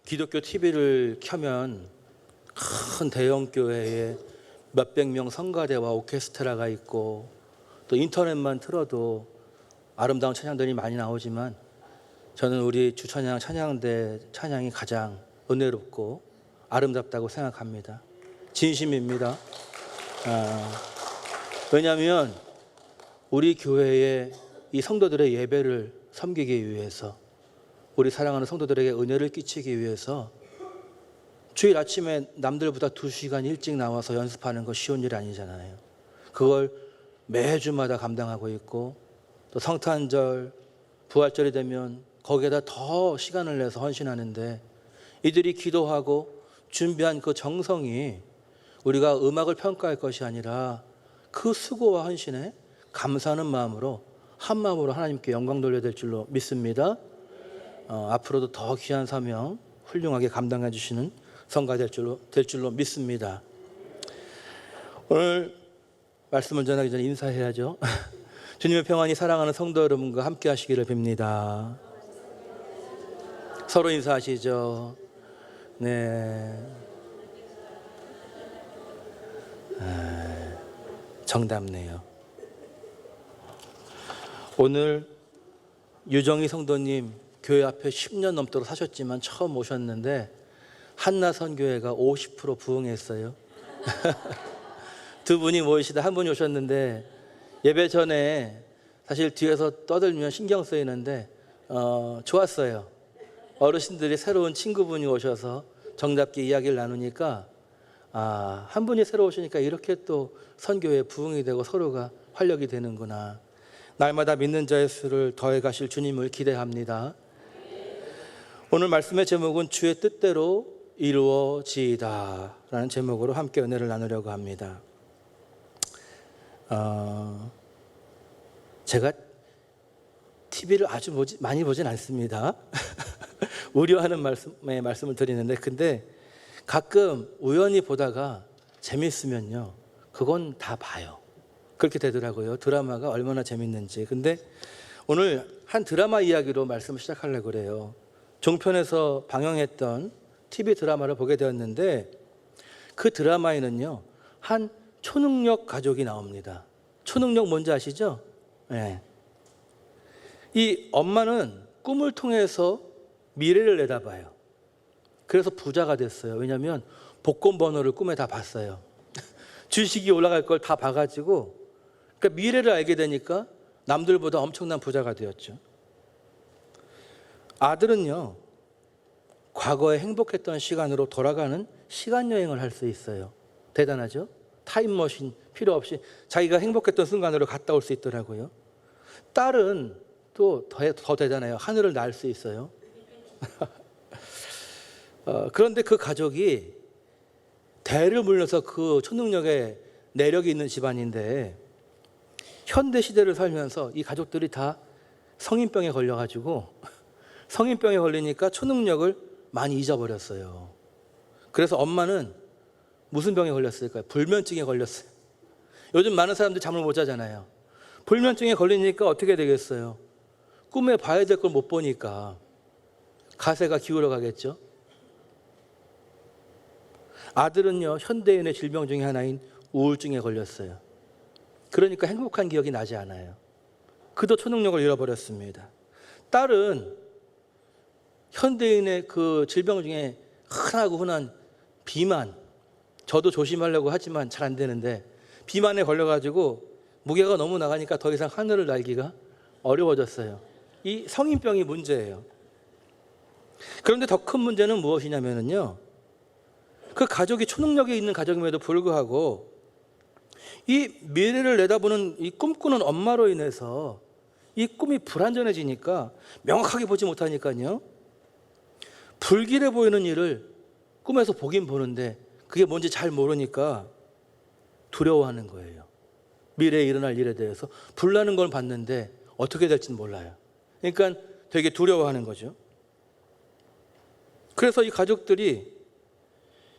기독교 TV를 켜면 큰 대형 교회에 몇백 명 성가대와 오케스트라가 있고 또 인터넷만 틀어도 아름다운 찬양들이 많이 나오지만 저는 우리 주찬양 찬양대 찬양이 가장 은혜롭고 아름답다고 생각합니다. 진심입니다. 왜냐하면 우리 교회의 이 성도들의 예배를 섬기기 위해서, 우리 사랑하는 성도들에게 은혜를 끼치기 위해서 주일 아침에 남들보다 2시간 일찍 나와서 연습하는 거 쉬운 일이 아니잖아요. 그걸 매주마다 감당하고 있고, 또 성탄절, 부활절이 되면 거기에다 더 시간을 내서 헌신하는데, 이들이 기도하고 준비한 그 정성이 우리가 음악을 평가할 것이 아니라 그 수고와 헌신에 감사하는 마음으로, 한 마음으로 하나님께 영광 돌려야 될 줄로 믿습니다. 앞으로도 더 귀한 사명 훌륭하게 감당해 주시는 성가 될 줄로 믿습니다. 오늘 말씀을 전하기 전에 인사해야죠. 주님의 평안이 사랑하는 성도 여러분과 함께 하시기를 빕니다. 서로 인사하시죠. 네. 정답네요. 오늘 유정희 성도님 교회 앞에 10년 넘도록 사셨지만 처음 오셨는데 한나선교회가 50% 부흥했어요. 두 분이 모이시다 한 분이 오셨는데, 예배 전에 사실 뒤에서 떠들면 신경 쓰이는데 좋았어요. 어르신들이 새로운 친구분이 오셔서 정답게 이야기를 나누니까 한 분이 새로 오시니까 이렇게 또 선교에 부흥이 되고 서로가 활력이 되는구나. 날마다 믿는 자의 수를 더해 가실 주님을 기대합니다. 오늘 말씀의 제목은 주의 뜻대로 이루어지이다 라는 제목으로 함께 은혜를 나누려고 합니다. 제가 TV를 아주 많이 보진 않습니다. 우려하는 말씀을 드리는데, 근데 가끔 우연히 보다가 재밌으면요, 그건 다 봐요. 그렇게 되더라고요. 드라마가 얼마나 재밌는지. 근데 오늘 한 드라마 이야기로 말씀을 시작하려고 그래요. 종편에서 방영했던 TV 드라마를 보게 되었는데, 그 드라마에는요, 한 초능력 가족이 나옵니다. 초능력 뭔지 아시죠? 네. 이 엄마는 꿈을 통해서 미래를 내다봐요. 그래서 부자가 됐어요. 왜냐하면 복권 번호를 꿈에 다 봤어요. 주식이 올라갈 걸 다 봐가지고, 그러니까 미래를 알게 되니까 남들보다 엄청난 부자가 되었죠. 아들은요, 과거에 행복했던 시간으로 돌아가는 시간여행을 할 수 있어요. 대단하죠? 타임머신 필요 없이 자기가 행복했던 순간으로 갔다 올 수 있더라고요. 딸은 또 더 대단해요. 하늘을 날 수 있어요. 그런데 그 가족이 대를 물려서 그 초능력에 내력이 있는 집안인데, 현대 시대를 살면서 이 가족들이 다 성인병에 걸려가지고, 성인병에 걸리니까 초능력을 많이 잊어버렸어요. 그래서 엄마는 무슨 병에 걸렸을까요? 불면증에 걸렸어요. 요즘 많은 사람들이 잠을 못 자잖아요. 불면증에 걸리니까 어떻게 되겠어요? 꿈에 봐야 될 걸 못 보니까 가세가 기울어 가겠죠. 아들은요, 현대인의 질병 중에 하나인 우울증에 걸렸어요. 그러니까 행복한 기억이 나지 않아요. 그도 초능력을 잃어버렸습니다. 딸은 현대인의 그 질병 중에 흔하고 흔한 비만, 저도 조심하려고 하지만 잘 안 되는데, 비만에 걸려가지고 무게가 너무 나가니까 더 이상 하늘을 날기가 어려워졌어요. 이 성인병이 문제예요. 그런데 더 큰 문제는 무엇이냐면요, 그 가족이 초능력이 있는 가족임에도 불구하고 이 미래를 내다보는 이 꿈꾸는 엄마로 인해서 이 꿈이 불완전해지니까, 명확하게 보지 못하니까요, 불길해 보이는 일을 꿈에서 보긴 보는데 그게 뭔지 잘 모르니까 두려워하는 거예요. 미래에 일어날 일에 대해서 불나는 걸 봤는데 어떻게 될지는 몰라요. 그러니까 되게 두려워하는 거죠. 그래서 이 가족들이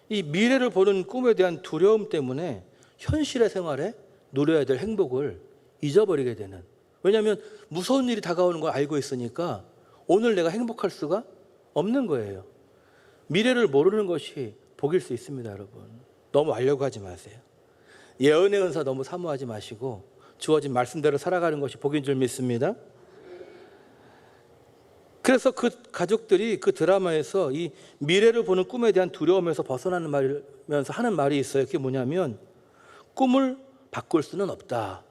이 미래를 보는 꿈에 대한 두려움 때문에 현실의 생활에 누려야 될 행복을 잊어버리게 되는, 왜냐하면 무서운 일이 다가오는 걸 알고 있으니까 오늘 내가 행복할 수가 없는 거예요. 미래를 모르는 것이 복일 수 있습니다, 여러분. 너무 알려고 하지 마세요. 예언의 은사 너무 사모하지 마시고 주어진 말씀대로 살아가는 것이 복인 줄 믿습니다. 그래서 그 가족들이 그 드라마에서 이 미래를 보는 꿈에 대한 두려움에서 벗어나는 말이면서 하는 말이 있어요. 그게 뭐냐면 꿈을 바꿀 수는 없다.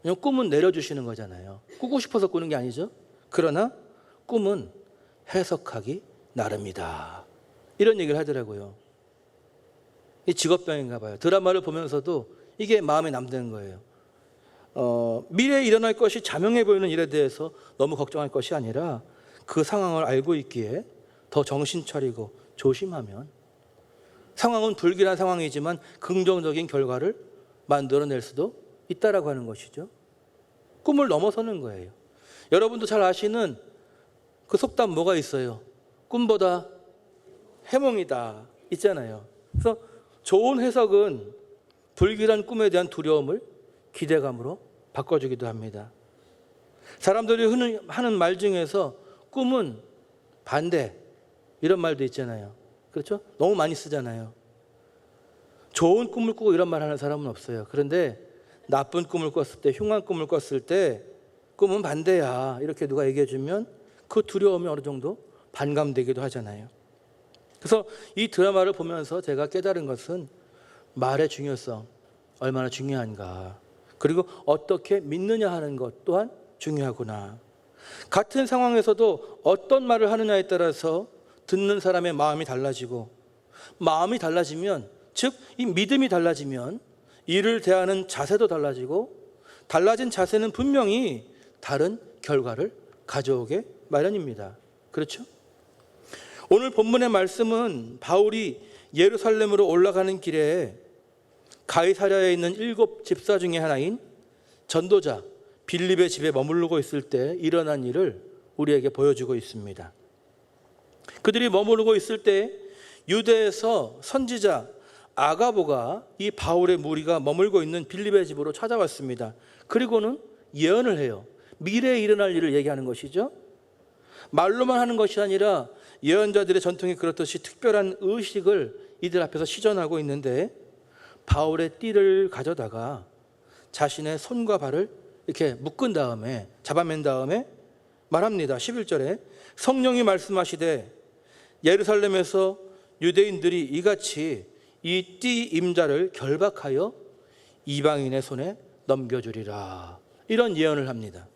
왜냐하면 꿈은 내려주시는 거잖아요. 꾸고 싶어서 꾸는 게 아니죠. 그러나 꿈은 해석하기 나름이다. 이런 얘기를 하더라고요. 이 직업병인가 봐요. 드라마를 보면서도 이게 마음에 남는 거예요. 미래에 일어날 것이 자명해 보이는 일에 대해서 너무 걱정할 것이 아니라 그 상황을 알고 있기에 더 정신 차리고 조심하면 상황은 불길한 상황이지만 긍정적인 결과를 만들어낼 수도 있다라고 하는 것이죠. 꿈을 넘어서는 거예요. 여러분도 잘 아시는 그 속담 뭐가 있어요? 꿈보다 해몽이다 있잖아요. 그래서 좋은 해석은 불길한 꿈에 대한 두려움을 기대감으로 바꿔주기도 합니다. 사람들이 흔히 하는 말 중에서 꿈은 반대 이런 말도 있잖아요. 그렇죠? 너무 많이 쓰잖아요. 좋은 꿈을 꾸고 이런 말 하는 사람은 없어요. 그런데 나쁜 꿈을 꿨을 때, 흉한 꿈을 꿨을 때 꿈은 반대야 이렇게 누가 얘기해 주면 그 두려움이 어느 정도 반감되기도 하잖아요. 그래서 이 드라마를 보면서 제가 깨달은 것은 말의 중요성, 얼마나 중요한가, 그리고 어떻게 믿느냐 하는 것 또한 중요하구나. 같은 상황에서도 어떤 말을 하느냐에 따라서 듣는 사람의 마음이 달라지고, 마음이 달라지면, 즉 이 믿음이 달라지면 이를 대하는 자세도 달라지고, 달라진 자세는 분명히 다른 결과를 가져오게 마련입니다. 그렇죠? 오늘 본문의 말씀은 바울이 예루살렘으로 올라가는 길에 가이사랴에 있는 7 집사 중에 하나인 전도자 빌립의 집에 머무르고 있을 때 일어난 일을 우리에게 보여주고 있습니다. 그들이 머무르고 있을 때 유대에서 선지자 아가보가 이 바울의 무리가 머물고 있는 빌립의 집으로 찾아왔습니다. 그리고는 예언을 해요. 미래에 일어날 일을 얘기하는 것이죠. 말로만 하는 것이 아니라 예언자들의 전통이 그렇듯이 특별한 의식을 이들 앞에서 시전하고 있는데, 바울의 띠를 가져다가 자신의 손과 발을 이렇게 묶은 다음에, 잡아맨 다음에 말합니다. 11절에 성령이 말씀하시되 예루살렘에서 유대인들이 이같이 이 띠 임자를 결박하여 이방인의 손에 넘겨주리라. 이런 예언을 합니다.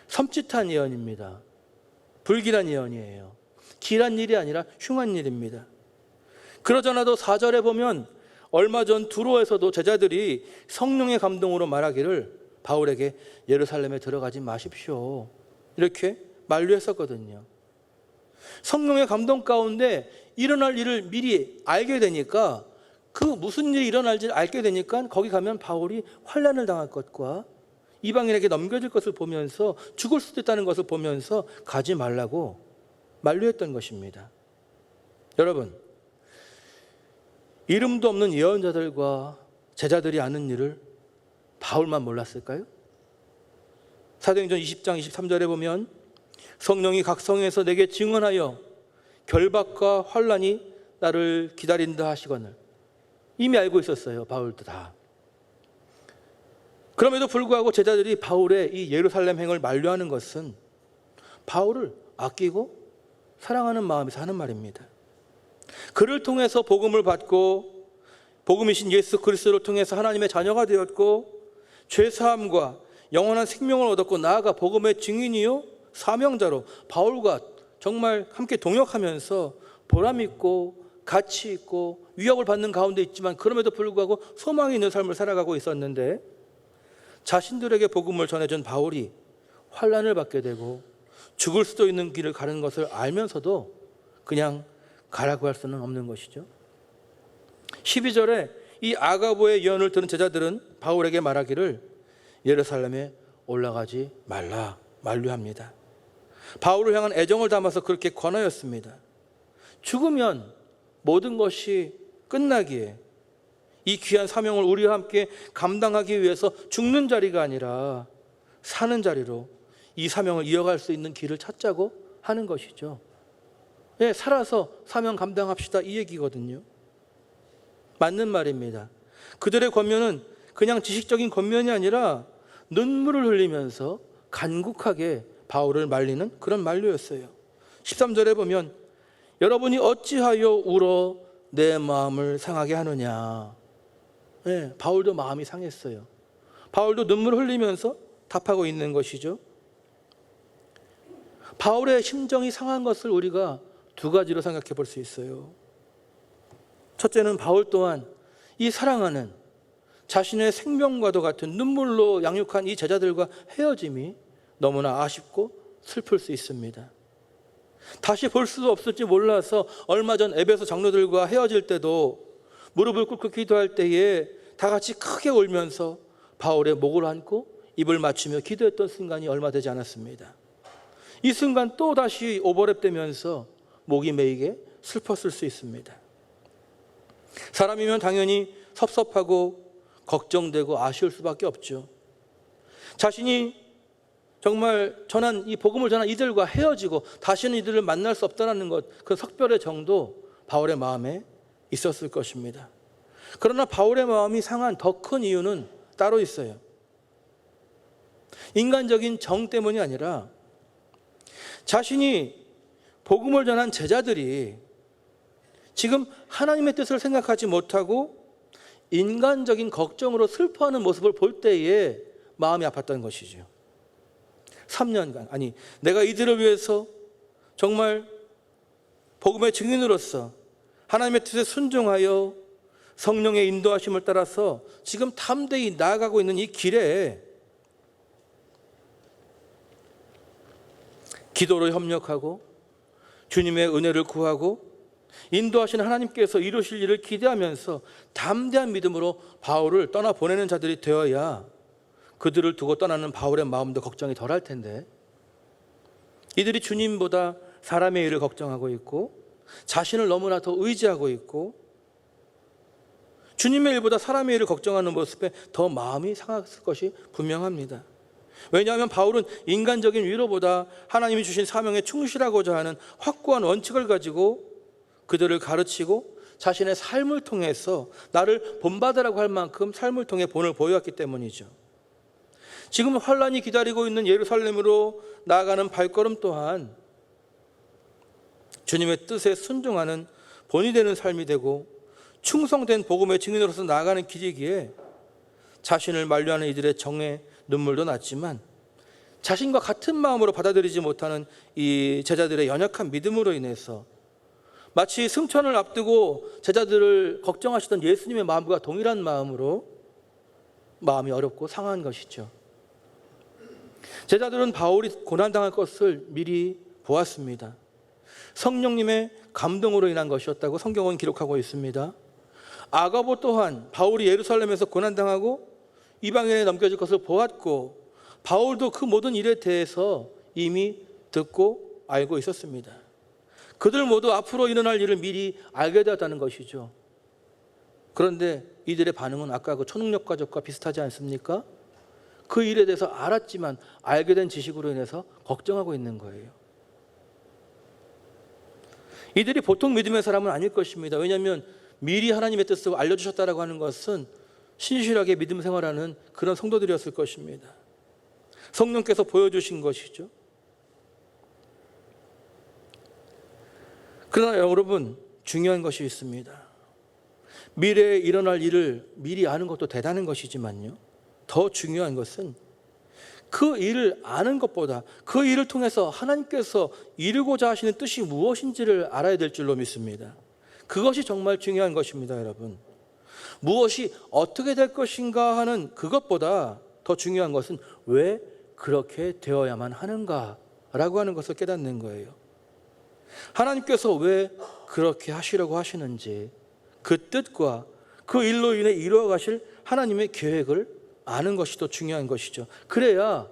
섬찟한 예언입니다. 불길한 예언이에요. 길한 일이 아니라 흉한 일입니다. 그러잖아도 4절에 보면 얼마 전 두로에서도 제자들이 성령의 감동으로 말하기를 바울에게 예루살렘에 들어가지 마십시오 이렇게 만류했었거든요. 성령의 감동 가운데 일어날 일을 미리 알게 되니까, 그 무슨 일이 일어날지 알게 되니까 거기 가면 바울이 환난을 당할 것과 이방인에게 넘겨질 것을 보면서 죽을 수도 있다는 것을 보면서 가지 말라고 만류했던 것입니다. 여러분, 이름도 없는 예언자들과 제자들이 아는 일을 바울만 몰랐을까요? 사도행전 20장 23절에 보면 성령이 각 성에서 내게 증언하여 결박과 환난이 나를 기다린다 하시거늘. 이미 알고 있었어요, 바울도 다. 그럼에도 불구하고 제자들이 바울의 이 예루살렘 행을 만류하는 것은 바울을 아끼고 사랑하는 마음에서 하는 말입니다. 그를 통해서 복음을 받고 복음이신 예수 그리스도를 통해서 하나님의 자녀가 되었고 죄사함과 영원한 생명을 얻었고, 나아가 복음의 증인이요 사명자로 바울과 정말 함께 동역하면서 보람 있고 가치 있고 위협을 받는 가운데 있지만 그럼에도 불구하고 소망이 있는 삶을 살아가고 있었는데, 자신들에게 복음을 전해준 바울이 환난을 받게 되고 죽을 수도 있는 길을 가는 것을 알면서도 그냥 가라고 할 수는 없는 것이죠. 12절에 이 아가보의 예언을 들은 제자들은 바울에게 말하기를 예루살렘에 올라가지 말라 만류합니다. 바울을 향한 애정을 담아서 그렇게 권하였습니다. 죽으면 모든 것이 끝나기에 이 귀한 사명을 우리와 함께 감당하기 위해서 죽는 자리가 아니라 사는 자리로 이 사명을 이어갈 수 있는 길을 찾자고 하는 것이죠. 살아서 사명 감당합시다, 이 얘기거든요. 맞는 말입니다. 그들의 권면은 그냥 지식적인 권면이 아니라 눈물을 흘리면서 간곡하게 바울을 말리는 그런 만류였어요. 13절에 보면 여러분이 어찌하여 울어 내 마음을 상하게 하느냐. 바울도 마음이 상했어요. 바울도 눈물을 흘리면서 답하고 있는 것이죠. 바울의 심정이 상한 것을 우리가 두 가지로 생각해 볼 수 있어요. 첫째는 바울 또한 이 사랑하는 자신의 생명과도 같은 눈물로 양육한 이 제자들과 헤어짐이 너무나 아쉽고 슬플 수 있습니다. 다시 볼 수도 없을지 몰라서 얼마 전 에베소 장로들과 헤어질 때도 무릎을 꿇고 기도할 때에 다 같이 크게 울면서 바울의 목을 안고 입을 맞추며 기도했던 순간이 얼마 되지 않았습니다. 이 순간 또 다시 오버랩되면서 목이 메이게 슬펐을 수 있습니다. 사람이면 당연히 섭섭하고 걱정되고 아쉬울 수밖에 없죠. 자신이 정말 이 복음을 전한 이들과 헤어지고 다시는 이들을 만날 수 없다는 것, 그 석별의 정도 바울의 마음에 있었을 것입니다. 그러나 바울의 마음이 상한 더 큰 이유는 따로 있어요. 인간적인 정 때문이 아니라 자신이 복음을 전한 제자들이 지금 하나님의 뜻을 생각하지 못하고 인간적인 걱정으로 슬퍼하는 모습을 볼 때에 마음이 아팠던 것이죠. 3년간, 내가 이들을 위해서 정말 복음의 증인으로서 하나님의 뜻에 순종하여 성령의 인도하심을 따라서 지금 담대히 나아가고 있는 이 길에 기도로 협력하고 주님의 은혜를 구하고 인도하시는 하나님께서 이루실 일을 기대하면서 담대한 믿음으로 바울을 떠나보내는 자들이 되어야 그들을 두고 떠나는 바울의 마음도 걱정이 덜할 텐데, 이들이 주님보다 사람의 일을 걱정하고 있고 자신을 너무나 더 의지하고 있고 주님의 일보다 사람의 일을 걱정하는 모습에 더 마음이 상했을 것이 분명합니다. 왜냐하면 바울은 인간적인 위로보다 하나님이 주신 사명에 충실하고자 하는 확고한 원칙을 가지고 그들을 가르치고 자신의 삶을 통해서 나를 본받으라고 할 만큼 삶을 통해 본을 보여왔기 때문이죠. 지금 환란이 기다리고 있는 예루살렘으로 나아가는 발걸음 또한 주님의 뜻에 순종하는 본이 되는 삶이 되고 충성된 복음의 증인으로서 나아가는 길이기에 자신을 만류하는 이들의 정에 눈물도 났지만 자신과 같은 마음으로 받아들이지 못하는 이 제자들의 연약한 믿음으로 인해서 마치 승천을 앞두고 제자들을 걱정하시던 예수님의 마음과 동일한 마음으로 마음이 어렵고 상한 것이죠. 제자들은 바울이 고난당할 것을 미리 보았습니다. 성령님의 감동으로 인한 것이었다고 성경은 기록하고 있습니다. 아가보 또한 바울이 예루살렘에서 고난당하고 이방인에 넘겨질 것을 보았고 바울도 그 모든 일에 대해서 이미 듣고 알고 있었습니다. 그들 모두 앞으로 일어날 일을 미리 알게 되었다는 것이죠. 그런데 이들의 반응은 아까 그 초능력 가족과 비슷하지 않습니까? 그 일에 대해서 알았지만 알게 된 지식으로 인해서 걱정하고 있는 거예요. 이들이 보통 믿음의 사람은 아닐 것입니다. 왜냐하면 미리 하나님의 뜻을 알려주셨다라고 하는 것은 신실하게 믿음 생활하는 그런 성도들이었을 것입니다. 성령께서 보여주신 것이죠. 그러나 여러분, 중요한 것이 있습니다. 미래에 일어날 일을 미리 아는 것도 대단한 것이지만요, 더 중요한 것은 그 일을 아는 것보다 그 일을 통해서 하나님께서 이루고자 하시는 뜻이 무엇인지를 알아야 될 줄로 믿습니다. 그것이 정말 중요한 것입니다, 여러분. 무엇이 어떻게 될 것인가 하는 그것보다 더 중요한 것은 왜 그렇게 되어야만 하는가라고 하는 것을 깨닫는 거예요. 하나님께서 왜 그렇게 하시려고 하시는지, 그 뜻과 그 일로 인해 이루어 가실 하나님의 계획을 아는 것이 더 중요한 것이죠. 그래야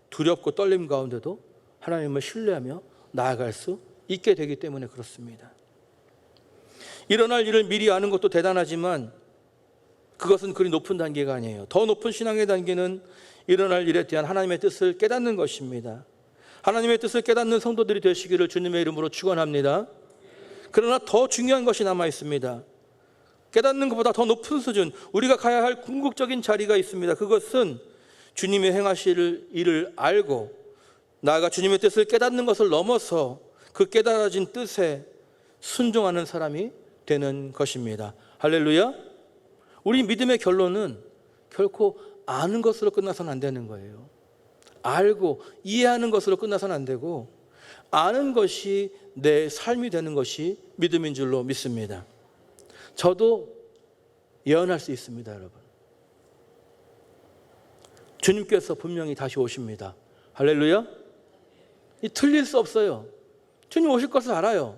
두렵고 떨림 가운데도 하나님을 신뢰하며 나아갈 수 있게 되기 때문에 그렇습니다. 일어날 일을 미리 아는 것도 대단하지만 그것은 그리 높은 단계가 아니에요. 더 높은 신앙의 단계는 일어날 일에 대한 하나님의 뜻을 깨닫는 것입니다. 하나님의 뜻을 깨닫는 성도들이 되시기를 주님의 이름으로 축원합니다. 그러나 더 중요한 것이 남아 있습니다. 깨닫는 것보다 더 높은 수준, 우리가 가야 할 궁극적인 자리가 있습니다. 그것은 주님의 행하실 일을 알고 나아가 주님의 뜻을 깨닫는 것을 넘어서 그 깨달아진 뜻에 순종하는 사람이 되는 것입니다. 할렐루야. 우리 믿음의 결론은 결코 아는 것으로 끝나서는 안 되는 거예요. 알고 이해하는 것으로 끝나서는 안 되고, 아는 것이 내 삶이 되는 것이 믿음인 줄로 믿습니다. 저도 예언할 수 있습니다, 여러분. 주님께서 분명히 다시 오십니다. 할렐루야. 틀릴 수 없어요. 주님 오실 것을 알아요.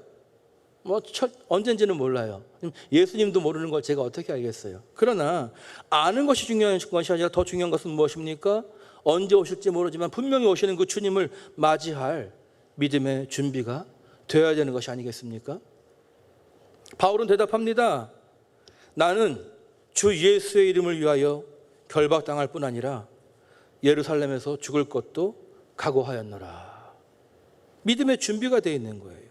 언젠지는 몰라요. 예수님도 모르는 걸 제가 어떻게 알겠어요. 그러나 아는 것이 중요한 것이 아니라 더 중요한 것은 무엇입니까? 언제 오실지 모르지만 분명히 오시는 그 주님을 맞이할 믿음의 준비가 되어야 되는 것이 아니겠습니까? 바울은 대답합니다. 나는 주 예수의 이름을 위하여 결박당할 뿐 아니라 예루살렘에서 죽을 것도 각오하였노라. 믿음의 준비가 되어 있는 거예요.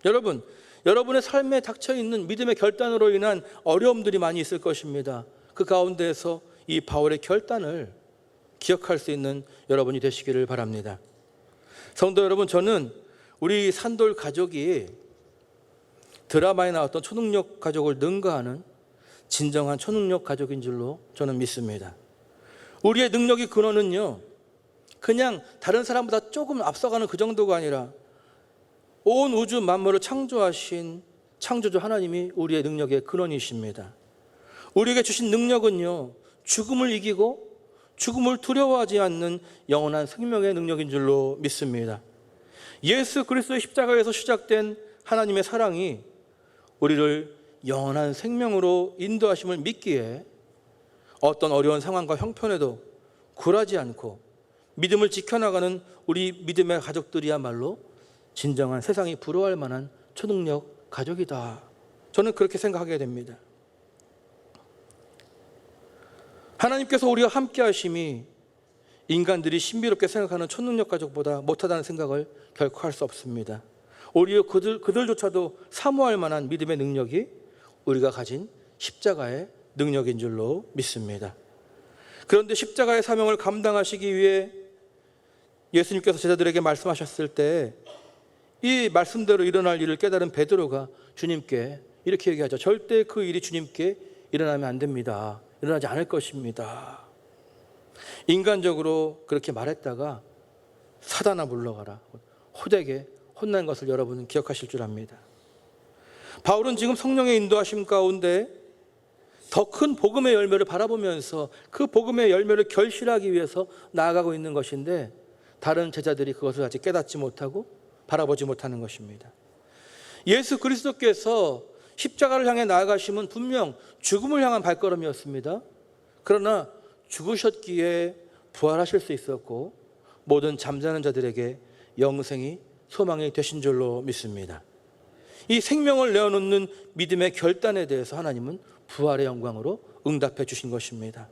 여러분, 여러분의 삶에 닥쳐 있는 믿음의 결단으로 인한 어려움들이 많이 있을 것입니다. 그 가운데에서 이 바울의 결단을 기억할 수 있는 여러분이 되시기를 바랍니다. 성도 여러분, 저는 우리 산돌 가족이 드라마에 나왔던 초능력 가족을 능가하는 진정한 초능력 가족인 줄로 저는 믿습니다. 우리의 능력의 근원은요, 그냥 다른 사람보다 조금 앞서가는 그 정도가 아니라 온 우주 만물을 창조하신 창조주 하나님이 우리의 능력의 근원이십니다. 우리에게 주신 능력은요, 죽음을 이기고 죽음을 두려워하지 않는 영원한 생명의 능력인 줄로 믿습니다. 예수 그리스도의 십자가에서 시작된 하나님의 사랑이 우리를 영원한 생명으로 인도하심을 믿기에 어떤 어려운 상황과 형편에도 굴하지 않고 믿음을 지켜나가는 우리 믿음의 가족들이야말로 진정한 세상이 부러워할 만한 초능력 가족이다. 저는 그렇게 생각하게 됩니다. 하나님께서 우리와 함께 하심이 인간들이 신비롭게 생각하는 초능력 가족보다 못하다는 생각을 결코 할 수 없습니다. 오히려 그들조차도 사모할 만한 믿음의 능력이 우리가 가진 십자가의 능력인 줄로 믿습니다. 그런데 십자가의 사명을 감당하시기 위해 예수님께서 제자들에게 말씀하셨을 때 이 말씀대로 일어날 일을 깨달은 베드로가 주님께 이렇게 얘기하죠. 절대 그 일이 주님께 일어나면 안 됩니다. 일어나지 않을 것입니다. 인간적으로 그렇게 말했다가 사단아 물러가라, 호되게 혼난 것을 여러분은 기억하실 줄 압니다. 바울은 지금 성령의 인도하심 가운데 더 큰 복음의 열매를 바라보면서 그 복음의 열매를 결실하기 위해서 나아가고 있는 것인데, 다른 제자들이 그것을 아직 깨닫지 못하고 바라보지 못하는 것입니다. 예수 그리스도께서 십자가를 향해 나아가심은 분명 죽음을 향한 발걸음이었습니다. 그러나 죽으셨기에 부활하실 수 있었고 모든 잠자는 자들에게 영생이 소망이 되신 줄로 믿습니다. 이 생명을 내어놓는 믿음의 결단에 대해서 하나님은 부활의 영광으로 응답해 주신 것입니다.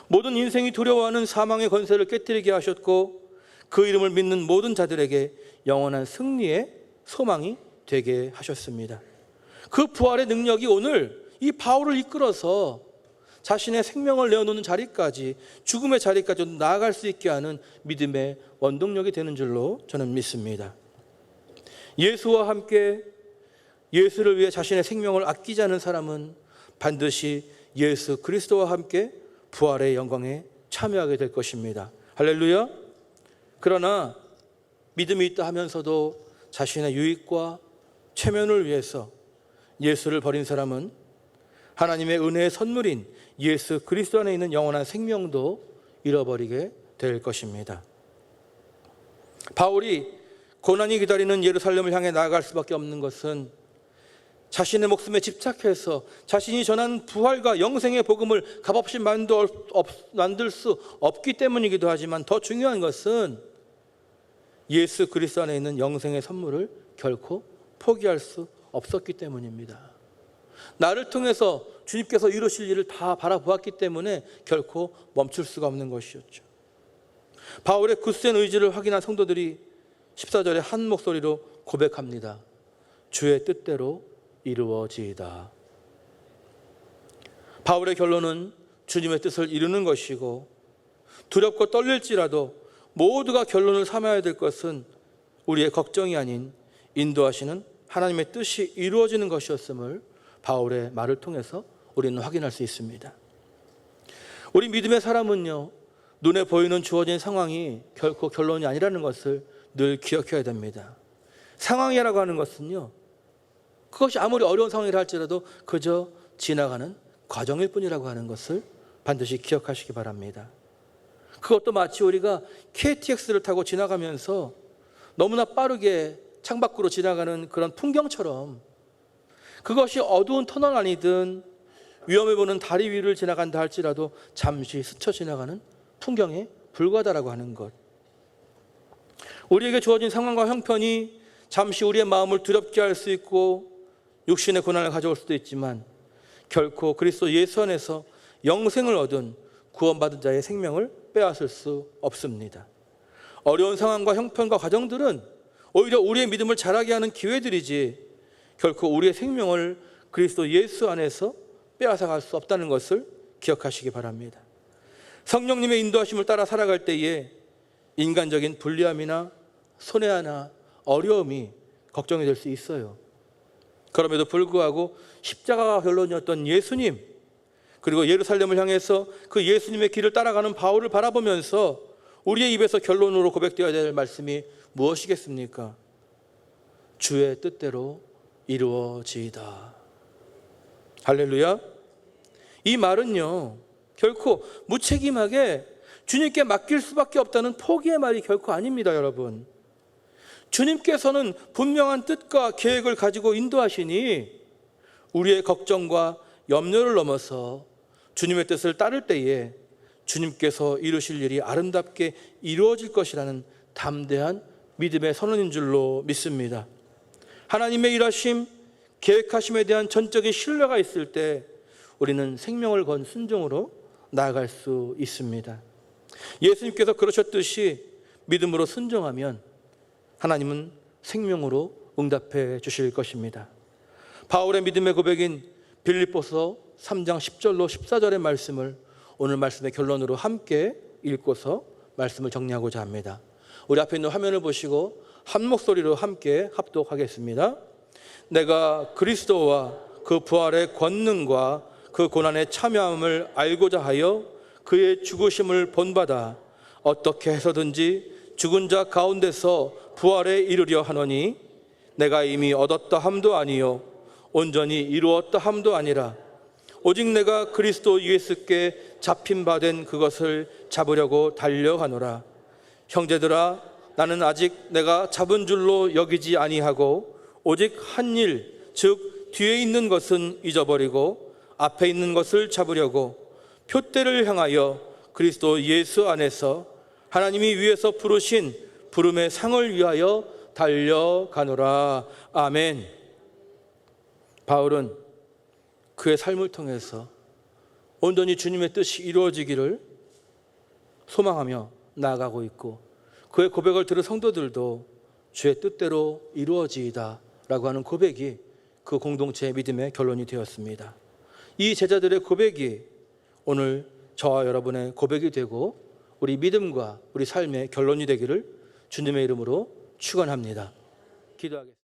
모든 인생이 두려워하는 사망의 권세를 깨뜨리게 하셨고 그 이름을 믿는 모든 자들에게 영원한 승리의 소망이 되게 하셨습니다. 그 부활의 능력이 오늘 이 바울을 이끌어서 자신의 생명을 내어놓는 자리까지, 죽음의 자리까지 나아갈 수 있게 하는 믿음의 원동력이 되는 줄로 저는 믿습니다. 예수와 함께 예수를 위해 자신의 생명을 아끼지 않은 사람은 반드시 예수 그리스도와 함께 부활의 영광에 참여하게 될 것입니다. 할렐루야. 그러나 믿음이 있다 하면서도 자신의 유익과 체면을 위해서 예수를 버린 사람은 하나님의 은혜의 선물인 예수 그리스도 안에 있는 영원한 생명도 잃어버리게 될 것입니다. 바울이 고난이 기다리는 예루살렘을 향해 나아갈 수밖에 없는 것은 자신의 목숨에 집착해서 자신이 전한 부활과 영생의 복음을 값없이 만들 수 없기 때문이기도 하지만, 더 중요한 것은 예수 그리스도 안에 있는 영생의 선물을 결코 포기할 수 없었기 때문입니다. 나를 통해서 주님께서 이루실 일을 다 바라보았기 때문에 결코 멈출 수가 없는 것이었죠. 바울의 굳센 의지를 확인한 성도들이 14절에 한 목소리로 고백합니다. 주의 뜻대로 이루어지이다. 바울의 결론은 주님의 뜻을 이루는 것이고, 두렵고 떨릴지라도 모두가 결론을 삼아야 될 것은 우리의 걱정이 아닌 인도하시는 하나님의 뜻이 이루어지는 것이었음을 바울의 말을 통해서 우리는 확인할 수 있습니다. 우리 믿음의 사람은요, 눈에 보이는 주어진 상황이 결코 결론이 아니라는 것을 늘 기억해야 됩니다. 상황이라고 하는 것은요, 그것이 아무리 어려운 상황이라 할지라도 그저 지나가는 과정일 뿐이라고 하는 것을 반드시 기억하시기 바랍니다. 그것도 마치 우리가 KTX를 타고 지나가면서 너무나 빠르게 창밖으로 지나가는 그런 풍경처럼, 그것이 어두운 터널 아니든 위험해 보는 다리 위를 지나간다 할지라도 잠시 스쳐 지나가는 풍경에 불과하다라고 하는 것. 우리에게 주어진 상황과 형편이 잠시 우리의 마음을 두렵게 할 수 있고 육신의 고난을 가져올 수도 있지만, 결코 그리스도 예수 안에서 영생을 얻은 구원받은 자의 생명을 빼앗을 수 없습니다. 어려운 상황과 형편과 과정들은 오히려 우리의 믿음을 자라게 하는 기회들이지, 결코 우리의 생명을 그리스도 예수 안에서 빼앗아갈 수 없다는 것을 기억하시기 바랍니다. 성령님의 인도하심을 따라 살아갈 때에 인간적인 불리함이나 손해나 어려움이 걱정이 될 수 있어요. 그럼에도 불구하고 십자가가 결론이었던 예수님, 그리고 예루살렘을 향해서 그 예수님의 길을 따라가는 바울을 바라보면서 우리의 입에서 결론으로 고백되어야 될 말씀이 무엇이겠습니까? 주의 뜻대로 이루어지이다. 할렐루야. 이 말은요, 결코 무책임하게 주님께 맡길 수밖에 없다는 포기의 말이 결코 아닙니다, 여러분. 주님께서는 분명한 뜻과 계획을 가지고 인도하시니 우리의 걱정과 염려를 넘어서 주님의 뜻을 따를 때에 주님께서 이루실 일이 아름답게 이루어질 것이라는 담대한 믿음의 선언인 줄로 믿습니다. 하나님의 일하심, 계획하심에 대한 전적인 신뢰가 있을 때 우리는 생명을 건 순종으로 나아갈 수 있습니다. 예수님께서 그러셨듯이 믿음으로 순종하면 하나님은 생명으로 응답해 주실 것입니다. 바울의 믿음의 고백인 빌립보서 3장 10절로 14절의 말씀을 오늘 말씀의 결론으로 함께 읽고서 말씀을 정리하고자 합니다. 우리 앞에 있는 화면을 보시고 한 목소리로 함께 합독하겠습니다. 내가 그리스도와 그 부활의 권능과 그 고난의 참여함을 알고자 하여 그의 죽으심을 본받아 어떻게 해서든지 죽은 자 가운데서 부활에 이르려 하노니, 내가 이미 얻었다 함도 아니요 온전히 이루었다 함도 아니라 오직 내가 그리스도 예수께 잡힌 바 된 그것을 잡으려고 달려가노라. 형제들아, 나는 아직 내가 잡은 줄로 여기지 아니하고 오직 한 일, 즉 뒤에 있는 것은 잊어버리고 앞에 있는 것을 잡으려고 표대를 향하여 그리스도 예수 안에서 하나님이 위에서 부르신 부름의 상을 위하여 달려가노라. 아멘. 바울은 그의 삶을 통해서 온전히 주님의 뜻이 이루어지기를 소망하며 나아가고 있고, 그의 고백을 들은 성도들도 주의 뜻대로 이루어지이다 라고 하는 고백이 그 공동체의 믿음의 결론이 되었습니다. 이 제자들의 고백이 오늘 저와 여러분의 고백이 되고 우리 믿음과 우리 삶의 결론이 되기를 주님의 이름으로 축원합니다. 기도하겠습니다.